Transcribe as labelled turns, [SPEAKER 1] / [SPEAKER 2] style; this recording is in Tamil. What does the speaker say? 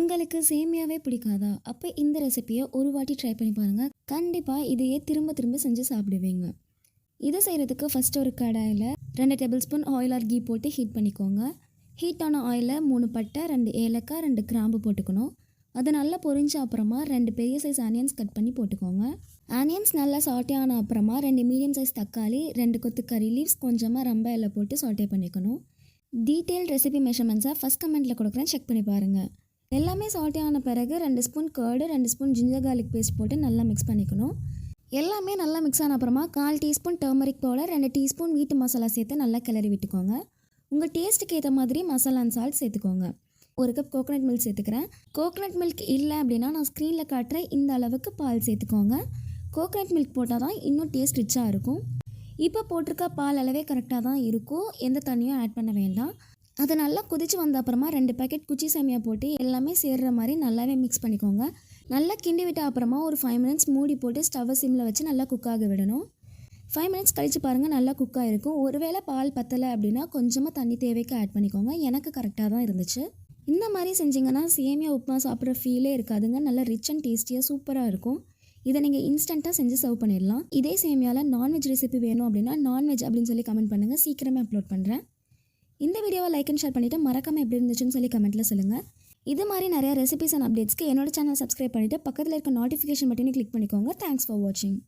[SPEAKER 1] உங்களுக்கு சேமியாவே பிடிக்காதா? அப்போ இந்த ரெசிபியை ஒரு வாட்டி ட்ரை பண்ணி பாருங்கள். கண்டிப்பாக இதையே திரும்ப திரும்ப செஞ்சு சாப்பிடுவீங்க. இதை செய்கிறதுக்கு ஃபஸ்ட்டு ஒரு கடாயில் 2 tablespoon oil or ghee போட்டு ஹீட் பண்ணிக்கோங்க. ஹீட் ஆன ஆயிலில் 3 பட்டை, 2 ஏலக்காய், 2 கிராம்பு போட்டுக்கணும். அது நல்லா பொரிஞ்ச அப்புறமா 2 பெரிய சைஸ் ஆனியன்ஸ் கட் பண்ணி போட்டுக்கோங்க. ஆனியன்ஸ் நல்லா சாட்டே ஆன அப்புறமா 2 மீடியம் சைஸ் தக்காளி, 2 கொத்து கறி லீவ்ஸ், கொஞ்சமாக ரம்ப இலை போட்டு சாட்டே பண்ணிக்கணும். டீட்டெயில் ரெசிபி மெஷர்மெண்ட்ஸை ஃபஸ்ட் கமெண்ட்டில் கொடுக்குறேன், செக் பண்ணி பாருங்கள். எல்லாமே சாட்டே ஆன பிறகு 2 spoon curd, 2 spoon ginger garlic paste போட்டு நல்லா மிக்ஸ் பண்ணிக்கணும். எல்லாமே நல்லா மிக்ஸ் ஆன அப்புறமா 1/4 டீஸ்பூன் டர்மரிக் பவுடர், 2 டீஸ்பூன் வீட்டு மசாலா சேர்த்து நல்லா கிளறி விட்டுக்கோங்க. உங்கள் டேஸ்ட்டுக்கு ஏற்ற மாதிரி மசாலா அண்ட் சால்ட் சேர்த்துக்கோங்க. 1 கப் கோகோனட் மில்க் சேர்த்துக்கிறேன். கோகோனட் மில்க் இல்லை அப்படின்னா நான் ஸ்க்ரீனில் காட்டுற இந்த அளவுக்கு பால் சேர்த்துக்கோங்க. கோகோனட் மில்க் போட்டால் தான் இன்னும் டேஸ்ட் ரிச்சாக இருக்கும். இப்போ போட்டிருக்க பால் அளவே கரெக்டாக தான் இருக்கும், எந்த தண்ணியும் ஆட் பண்ண வேண்டாம். அதை நல்லா கொதிச்சு வந்த அப்புறமா 2 பேக்கெட் குச்சி சேமியா போட்டு எல்லாமே சேர்கிற மாதிரி நல்லாவே மிக்ஸ் பண்ணிக்கோங்க. நல்லா கிண்டி விட்ட அப்புறமா ஒரு 5 மினிட்ஸ் மூடி போட்டு ஸ்டவ்வை சிம்மில் வச்சு நல்லா குக்காக விடணும். 5 மினிட்ஸ் கழித்து பாருங்கள், நல்லா குக்காக இருக்கும். ஒருவேளை பால் பத்தலை அப்படின்னா கொஞ்சமாக தண்ணி தேவைக்கு ஆட் பண்ணிக்கோங்க. எனக்கு கரெக்டாக தான் இருந்துச்சு. இந்த மாதிரி செஞ்சிங்கன்னா சேமியா உப்புமா சாப்பிட்ற ஃபீலே இருக்காதுங்க. நல்லா ரிச் அண்ட் டேஸ்டியாக சூப்பராக இருக்கும். இதை நீங்கள் இன்ஸ்டண்ட்டாக செஞ்சு சர்வ் பண்ணிடலாம். இதே சேமியாவில் நான்வெஜ் ரெசிபி வேணும் அப்படின்னா நான்வெஜ் அப்படின்னு சொல்லி கமெண்ட் பண்ணுங்கள், சீக்கிரமே அப்லோட் பண்ணுறேன். இந்த வீடியோவை லைக் அண்ட் ஷேர் பண்ணிவிட்டு மறக்காமல் எப்படி இருந்துச்சுன்னு சொல்லி கமெண்ட்டில் சொல்லுங்கள். இது மாதிரி நிறையா ரெசிபிஸ் அண்ட் அப்டேட்ஸ்க்கு என்னோட சேனல் சப்ஸ்கிரைப் பண்ணிவிட்டு பக்கத்தில் இருக்க நோட்டிஃபிகேஷன் பட்டனை கிளிக் பண்ணிக்கோங்க. தேங்க்ஸ் ஃபார் வாட்சிங்.